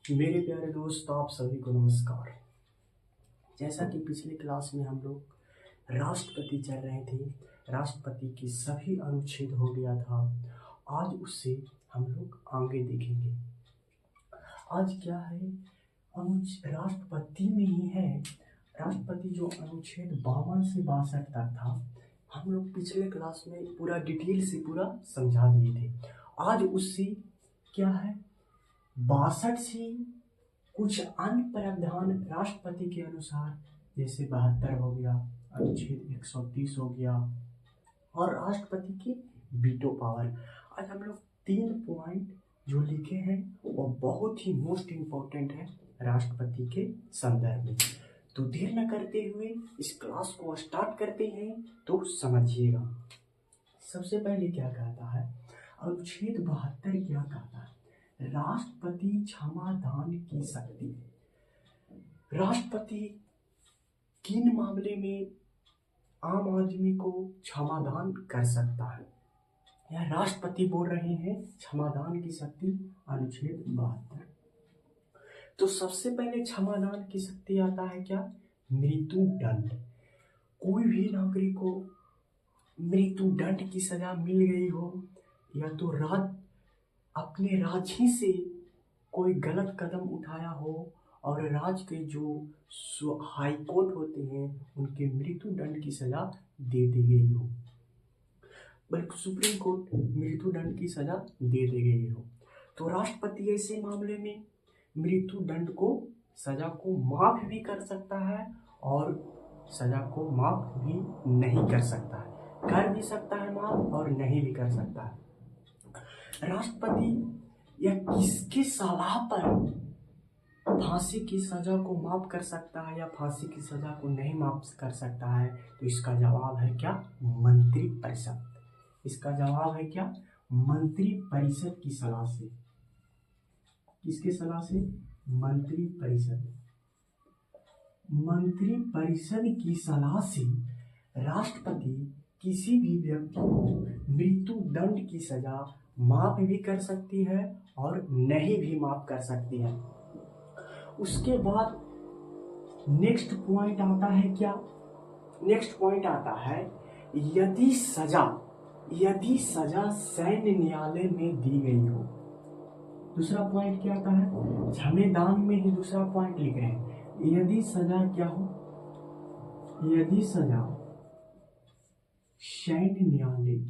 मेरे प्यारे दोस्त, आप सभी को नमस्कार। जैसा कि पिछले क्लास में हम लोग राष्ट्रपति चल रहे थे, राष्ट्रपति के सभी अनुच्छेद हो गया था। आज उससे हम लोग आगे देखेंगे। आज क्या है, राष्ट्रपति में ही है। राष्ट्रपति जो अनुच्छेद 52 से 62 तक था, हम लोग पिछले क्लास में पूरा डिटेल से पूरा समझा दिए थे। आज उससे क्या है, 62 से कुछ अन्य प्रावधान राष्ट्रपति के अनुसार, जैसे 72 हो गया, अनुच्छेद 130 हो गया, और राष्ट्रपति की वीटो पावर। आज हम लोग 3 पॉइंट जो लिखे हैं वो बहुत ही मोस्ट इम्पोर्टेंट है राष्ट्रपति के संदर्भ में। तो देर न करते हुए इस क्लास को स्टार्ट करते हैं। तो समझिएगा, सबसे पहले क्या कहता है अनुच्छेद 72 क्या कहता है, राष्ट्रपति क्षमादान की शक्ति। राष्ट्रपति किन मामले में आम आदमी को क्षमादान कर सकता है, या राष्ट्रपति बोल रहे हैं क्षमादान की शक्ति अनुच्छेद 72। तो सबसे पहले क्षमादान की शक्ति आता है क्या, मृत्यु दंड। कोई भी नागरिक को मृत्यु दंड की सजा मिल गई हो, या तो अपने राज्य से कोई गलत कदम उठाया हो और राज्य के जो हाई कोर्ट होते हैं उनके मृत्यु दंड की सजा दे दी गई हो, बल्कि सुप्रीम कोर्ट मृत्यु दंड की सजा दे दी गई हो, तो राष्ट्रपति ऐसे मामले में मृत्यु दंड को सजा को माफ भी कर सकता है और सजा को माफ भी नहीं कर सकता है। कर भी सकता है माफ और नहीं भी कर सकता है। राष्ट्रपति या किसके सलाह पर फांसी की सजा को माफ कर सकता है या फांसी की सजा को नहीं माफ कर सकता है, तो इसका जवाब है क्या, मंत्री परिषद। इसका जवाब है क्या, मंत्री परिषद की सलाह से। किसके सलाह से, मंत्री परिषद। मंत्री परिषद की सलाह से राष्ट्रपति किसी भी व्यक्ति को मृत्यु दंड की सजा माफ भी कर सकती है और नहीं भी माफ कर सकती है। उसके बाद नेक्स्ट पॉइंट आता है क्या, नेक्स्ट पॉइंट आता है यदि सजा सैन्य न्यायालय में दी गई हो। दूसरा पॉइंट क्या आता है, क्षमादान में ही दूसरा पॉइंट लिख रहे हैं, यदि सजा क्या हो, यदि सजा सैन्य न्यायालय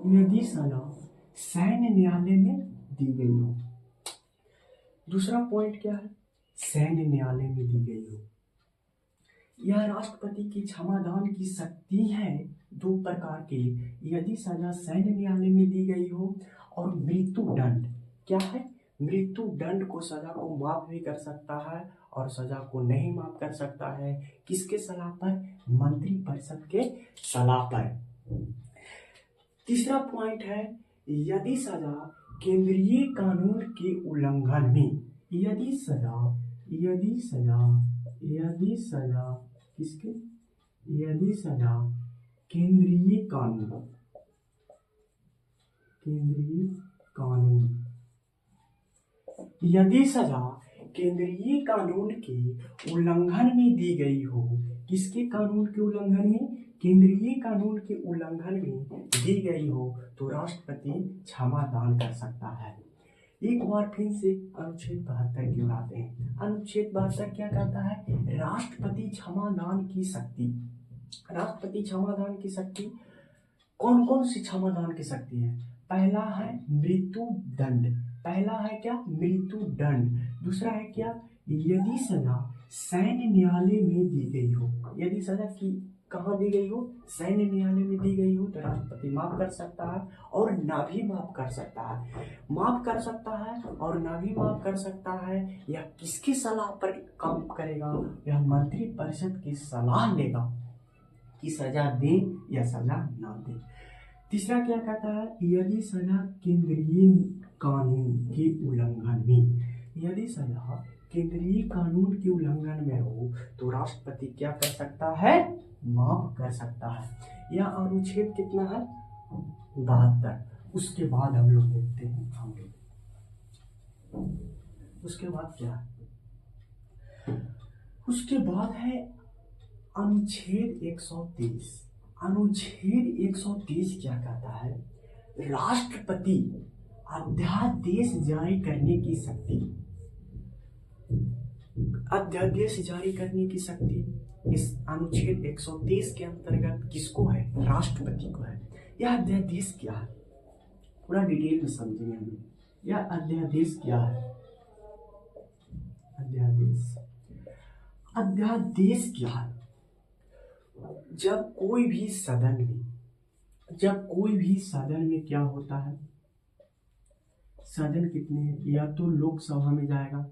यदि सजा सैन्य न्यायालय में दी गई हो। दूसरा पॉइंट क्या है, सैन्य न्यायालय में दी गई हो। यह राष्ट्रपति की क्षमादान की शक्ति है दो प्रकार के, यदि सजा सैन्य न्यायालय में दी गई हो, और मृत्यु दंड क्या है, मृत्यु दंड को सजा को माफ भी कर सकता है और सजा को नहीं माफ कर सकता है। किसके सलाह पर, मंत्री परिषद के सलाह पर। तीसरा पॉइंट है यदि सजा केंद्रीय कानून के उल्लंघन में, यदि सजा किसके, यदि सजा केंद्रीय कानून यदि सजा केंद्रीय कानून के उल्लंघन में दी गई हो। किसके कानून के उल्लंघन में, केंद्रीय कानून के उल्लंघन में दी गई हो, तो राष्ट्रपति क्षमादान कर सकता है। एक बार फिर से अनुच्छेद 72 की ओर आते हैं। अनुच्छेद 72 क्या कहता है, राष्ट्रपति क्षमादान की शक्ति। राष्ट्रपति क्षमादान की शक्ति, कौन कौन सी क्षमादान की शक्ति है, पहला है मृत्यु दंड। पहला है क्या, मृत्यु दंड। दूसरा है क्या, यदि सजा सैन्य न्यायालय में दी गई हो। यदि सजा की कहाँ दी गई हो, सैन्य न्यायालय में दी गई हो, तो राष्ट्रपति माफ कर सकता है और ना भी माफ कर सकता है। माफ कर सकता है और ना भी माफ कर सकता है, या किसकी सलाह पर काम करेगा, या मंत्री परिषद की सलाह लेगा कि सजा दे या सजा ना दे। तीसरा क्या कहता है, यदि सजा केंद्रीय कानून के उल्लंघन में, यदि सजा केंद्रीय कानून के उल्लंघन में हो, तो राष्ट्रपति क्या कर सकता है, माफ कर सकता है। यह अनुच्छेद कितना है, 72। उसके बाद हम लोग देखते हैं, उसके बाद क्या है? उसके बाद है अनुच्छेद 130। अनुच्छेद 130 क्या कहता है? राष्ट्रपति अध्यादेश जारी करने की शक्ति, अध्यादेश जारी करने की शक्ति इस अनुच्छेद 130 के अंतर्गत किसको है? राष्ट्रपति को है। यह अध्यादेश क्या है? पूरा डिटेल में समझेंगे हम। यह अध्यादेश क्या है? अध्यादेश, अध्यादेश क्या है? जब कोई भी सदन में क्या होता है? सदन कितने हैं? या तो लोकसभा में जाएगा,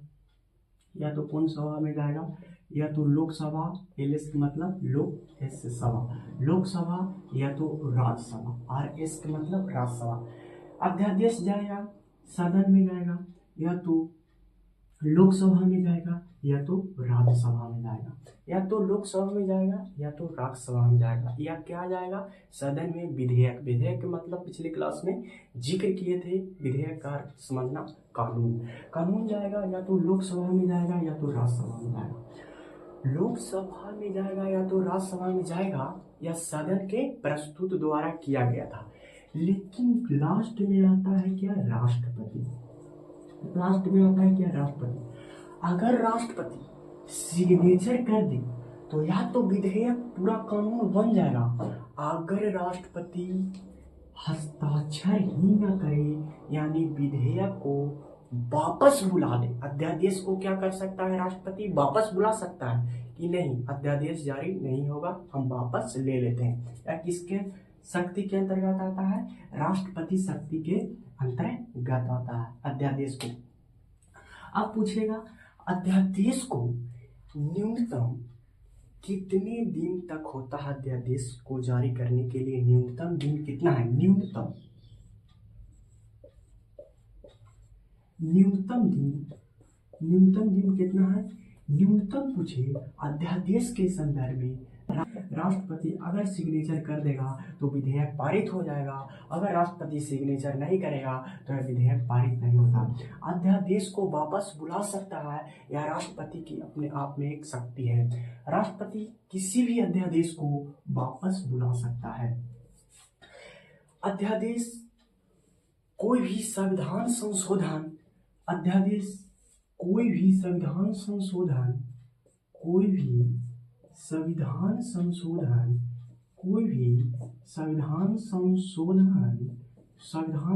या तो कौन सभा में जाएगा? या तो लोकसभा, एलएस का मतलब लोक, एस से सभा, लोकसभा, या तो राज्यसभा, आर एस का मतलब राज्यसभा। अध्यादेश जाएगा सदन में जाएगा, या तो लोकसभा में जाएगा, या तो राज्यसभा में जाएगा, या तो लोकसभा में जाएगा, या तो राज्यसभा में जाएगा, या क्या जाएगा? सदन में विधेयक। विधेयक के मतलब पिछले क्लास में जिक्र किए थे, विधेयक का समझना कानून। कानून जाएगा, या तो लोकसभा में जाएगा, या तो राज्यसभा में जाएगा। लोकसभा में जाएगा या तो राज्यसभा में जाएगा, या सदन के प्रस्तुत द्वारा किया गया था। लेकिन लास्ट में आता है क्या? राष्ट्रपति। लास्ट में आता है क्या? राष्ट्रपति। अगर राष्ट्रपति सिग्नेचर कर दे तो या तो विधेयक पूरा कानून बन जाएगा। अगर राष्ट्रपति हस्ताक्षर ही न करे, यानी विधेयक को वापस बुला दे, अध्यादेश को क्या कर सकता है? राष्ट्रपति वापस बुला सकता है कि नहीं, अध्यादेश जारी नहीं होगा, हम वापस ले लेते हैं। या किसके शक्ति के अंतर्गत आता है? राष्ट्रपति शक्ति के अंतर्गत आता है अध्यादेश को। अब पूछेगा, अध्यादेश को न्यूनतम कितने दिन तक होता है? अध्यादेश को जारी करने के लिए न्यूनतम दिन कितना है? न्यूनतम दिन कितना है? न्यूनतम पूछे अध्यादेश के संदर्भ में। राष्ट्रपति अगर सिग्नेचर कर देगा तो विधेयक पारित हो जाएगा। अगर राष्ट्रपति सिग्नेचर नहीं करेगा तो विधेयक पारित नहीं होता। अध्यादेश को वापस बुला सकता है, या राष्ट्रपति की अपने आप में एक शक्ति है। राष्ट्रपति किसी भी अध्यादेश को वापस बुला सकता है। अध्यादेश कोई भी संविधान संशोधन, अध्यादेश कोई भी संविधान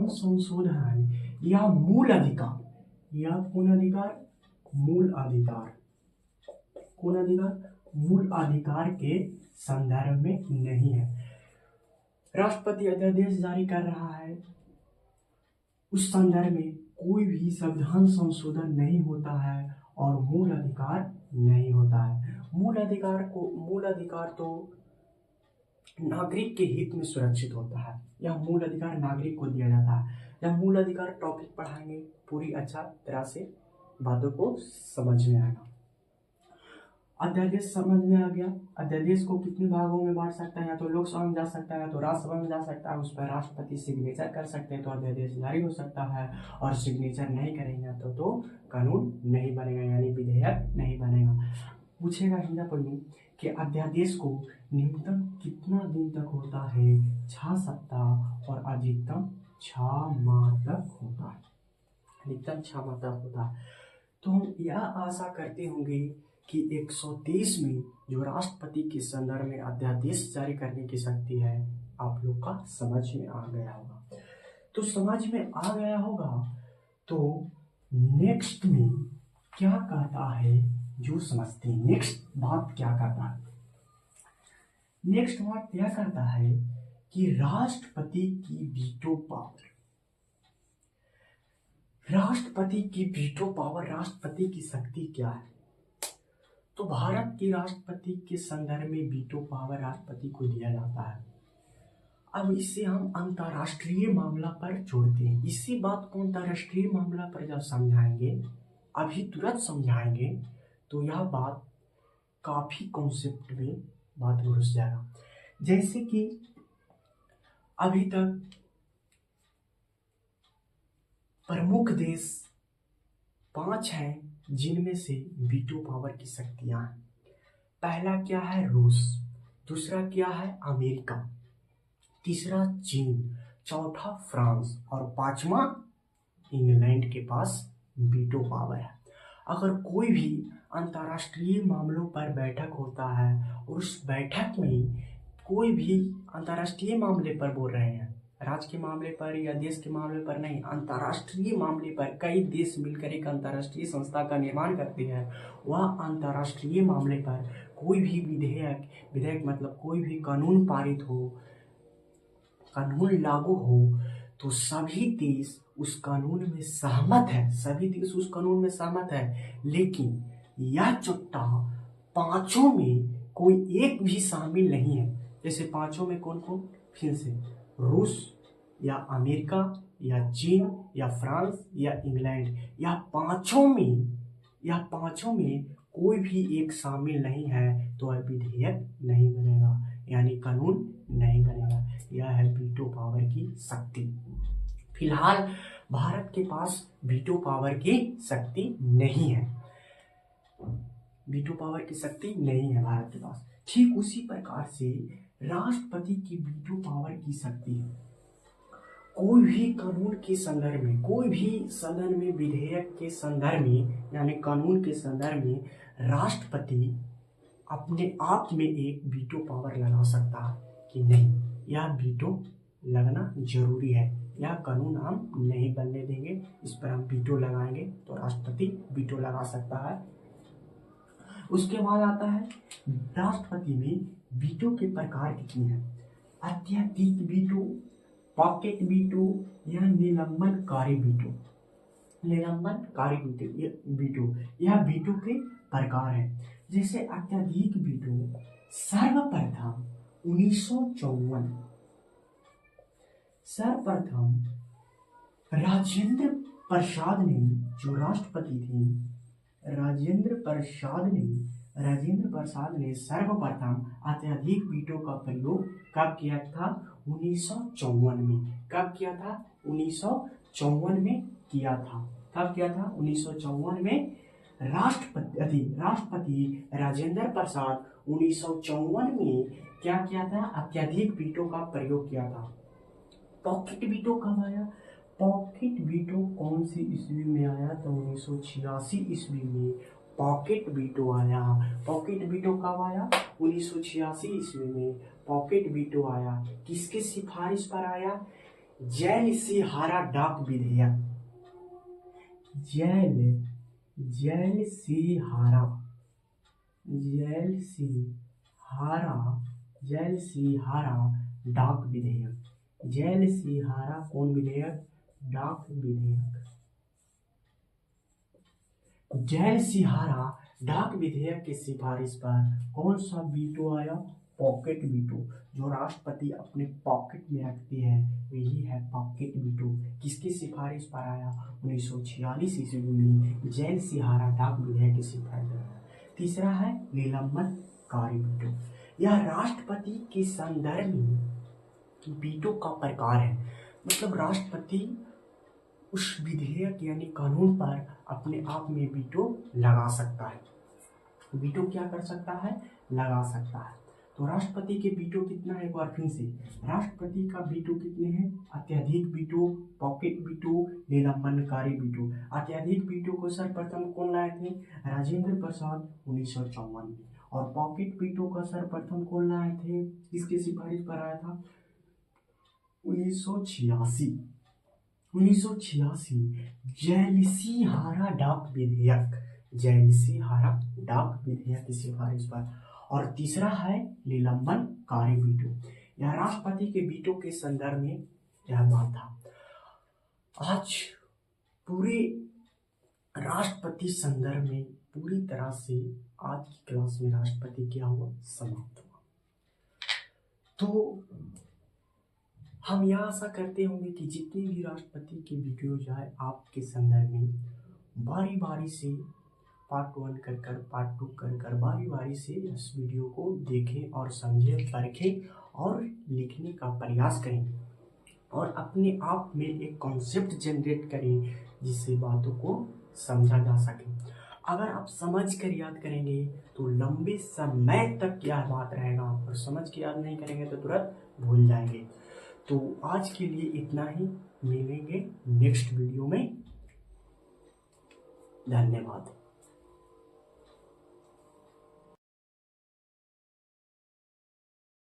संशोधन या मूल अधिकार, या मूल अधिकार के संदर्भ में नहीं है। राष्ट्रपति अध्यादेश जारी कर रहा है, उस संदर्भ में कोई भी संविधान संशोधन नहीं होता है और मूल अधिकार नहीं होता है। मूल अधिकार तो नागरिक के हित में सुरक्षित होता है। यह मूल अधिकार नागरिक को दिया जाता है। यह मूल अधिकार टॉपिक पढ़ाएंगे, पूरी अच्छा तरह से बातों को समझ में आएगा। अध्यादेश समझ में आ गया। अध्यादेश को कितने भागों में बांट सकता है? या तो लोकसभा में जा सकता है, या तो राज्यसभा में जा सकता है। उस पर राष्ट्रपति सिग्नेचर कर सकते हैं तो अध्यादेश जारी हो सकता है, और सिग्नेचर नहीं करेंगे तो कानून नहीं बनेगा, यानी विधेयक नहीं बनेगा। पूछेगा हिंदापुर में कि अध्यादेश को न्यूनतम कितना दिन तक होता है? 6 सप्ताह और अधिकतम 6 माह तक होता है। अधिकतम 6 माह तक होता है। तो हम यह आशा करते होंगे कि 130 में जो राष्ट्रपति के संदर्भ में अध्यादेश जारी करने की शक्ति है, आप लोग का समझ में आ गया होगा। तो समझ में आ गया होगा तो नेक्स्ट में क्या कहता है जो समझते हैं। नेक्स्ट बात क्या कहता है? नेक्स्ट बात क्या कहता है कि राष्ट्रपति की वीटो पावर, राष्ट्रपति की वीटो पावर, राष्ट्रपति की शक्ति क्या है? तो भारत के राष्ट्रपति के संदर्भ में वीटो पावर राष्ट्रपति को दिया जाता है। अब इसे हम अंतर्राष्ट्रीय मामला पर जोड़ते हैं। इसी बात को अंतर्राष्ट्रीय मामला पर जब समझाएंगे, अभी तुरंत समझाएंगे, तो यह बात काफी कॉन्सेप्ट में बात घुस जाएगा। जैसे कि अभी तक प्रमुख देश 5 हैं जिनमें से वीटो पावर की शक्तियां हैं। पहला क्या है? रूस। दूसरा क्या है? अमेरिका। तीसरा चीन। चौथा फ्रांस और पांचवा इंग्लैंड के पास वीटो पावर है। अगर कोई भी अंतर्राष्ट्रीय मामलों पर बैठक होता है और उस बैठक में कोई भी अंतर्राष्ट्रीय मामले पर बोल रहे हैं, राज्य के मामले पर या देश के मामले पर नहीं, अंतर्राष्ट्रीय मामले पर कई देश मिलकर एक अंतर्राष्ट्रीय संस्था का निर्माण करते हैं, वह अंतर्राष्ट्रीय मामले पर कोई भी विधेयक मतलब कोई भी कानून पारित हो, कानून लागू हो, तो सभी देश उस कानून में सहमत है, सभी देश उस कानून में सहमत है। लेकिन यह चुट्टा पांचों में कोई एक भी शामिल नहीं है। जैसे पांचों में कौन कौन? फिर से रूस या अमेरिका या चीन या फ्रांस या इंग्लैंड, यह पांचों में कोई भी एक शामिल नहीं है, तो वह विधेयक नहीं बनेगा, यानी कानून नहीं बनेगा। यह है वीटो पावर की शक्ति। फिलहाल भारत के पास वीटो पावर की शक्ति नहीं है, वीटो पावर की शक्ति नहीं है भारत के पास। ठीक उसी प्रकार से राष्ट्रपति की वीटो पावर की शक्ति है। कोई भी कानून के संदर्भ में, कोई भी सदन में विधेयक के संदर्भ में यानी कानून के संदर्भ में राष्ट्रपति अपने आप में एक वीटो पावर लगा सकता है कि नहीं, यह वीटो लगना जरूरी है, यह कानून हम नहीं बनने देंगे, इस पर हम वीटो लगाएंगे, तो राष्ट्रपति वीटो लगा सकता है। उसके बाद आता है राष्ट्रपति में वीटो के प्रकार कितने हैं? अत्यधिक वीटो, पॉकेट वीटो या निलंबनकारी वीटो। निलंबनकारी वीटो यह वीटो के प्रकार है। जैसे अत्यधिक वीटो सर्वप्रथम 1954 राजेंद्र प्रसाद ने, जो राष्ट्रपति थे, राजेंद्र प्रसाद ने सर्वप्रथम अत्यधिक वीटो का प्रयोग कब किया था? 1954 में। कब किया था? 1954 में किया था। कब किया था? 1954 में। राष्ट्रपति राजेंद्र प्रसाद 1954 में क्या किया था? अत्यधिक वीटो का प्रयोग किया था। पॉकेट वीटो कब आया? पॉकेट वीटो कौन सी ईस्वी में आया? तो 1986 ईस्वी में पॉकेट वीटो आया। पॉकेट वीटो कब आया? 1986 ईस्वी में पॉकेट वीटो आया। किसके सिफारिश पर आया? जैल सिहारा डाक विधेयक। जैल सिहारा डाक विधेयक। जैल सिहारा कौन विधेयक? डाक विधेयक। जैल सिहारा डाक विधेयक की सिफारिश पर कौन सा वीटो आया? Pocket veto. जो राष्ट्रपति अपने पॉकेट में रखते हैं वही है पॉकेट वीटो। किसकी सिफारिश पर आया? 1946 ईस्वी में जैल सिहारा डाक विधेयक की सिफारिश पर। तीसरा है निलंबनकारी वीटो। यह राष्ट्रपति के संदर्भ में वीटो का प्रकार है। मतलब राष्ट्रपति उस विधेयक यानी कानून पर अपने आप में वीटो लगा सकता है। वीटो क्या कर सकता है? लगा सकता है। तो राष्ट्रपति के वीटो कितना है? एक बार फिर से राष्ट्रपति का वीटो कितने हैं? अत्यधिक वीटो, पॉकेट वीटो, निलंबनकारी वीटो। अत्यधिक वीटो को सर्वप्रथम कौन लाए थे? राजेंद्र प्रसाद 1954 में। और पॉकेट वीटो का सर्वप्रथम कौन लाए थे? किसकी सिफारिश पर आया था? 1986। जैल सिहारा डाक विधेयक। जैल सिहारा डाक विधेयक की सिफारिश पर। और तीसरा है निलंबनकारी वीटो। यह राष्ट्रपति के वीटो के संदर्भ में यह बात था। आज पूरे राष्ट्रपति संदर्भ में पूरी तरह से आज की क्लास में राष्ट्रपति क्या हुआ? समाप्त हुआ। तो हम यह आशा करते होंगे कि जितने भी राष्ट्रपति के वीडियोज आए आपके संदर्भ में बारी बारी से पार्ट 1 कर पार्ट 2 कर बारी बारी से इस वीडियो को देखें और समझें, परखें और लिखने का प्रयास करें। और अपने आप में एक कॉन्सेप्ट जनरेट करें जिससे बातों को समझा जा सके। अगर आप समझ कर याद करेंगे तो लंबे समय तक यह बात रहेगा, और समझ के याद नहीं करेंगे तो तुरंत भूल जाएंगे। तो आज के लिए इतना ही, मिलेंगे नेक्स्ट वीडियो में। धन्यवाद।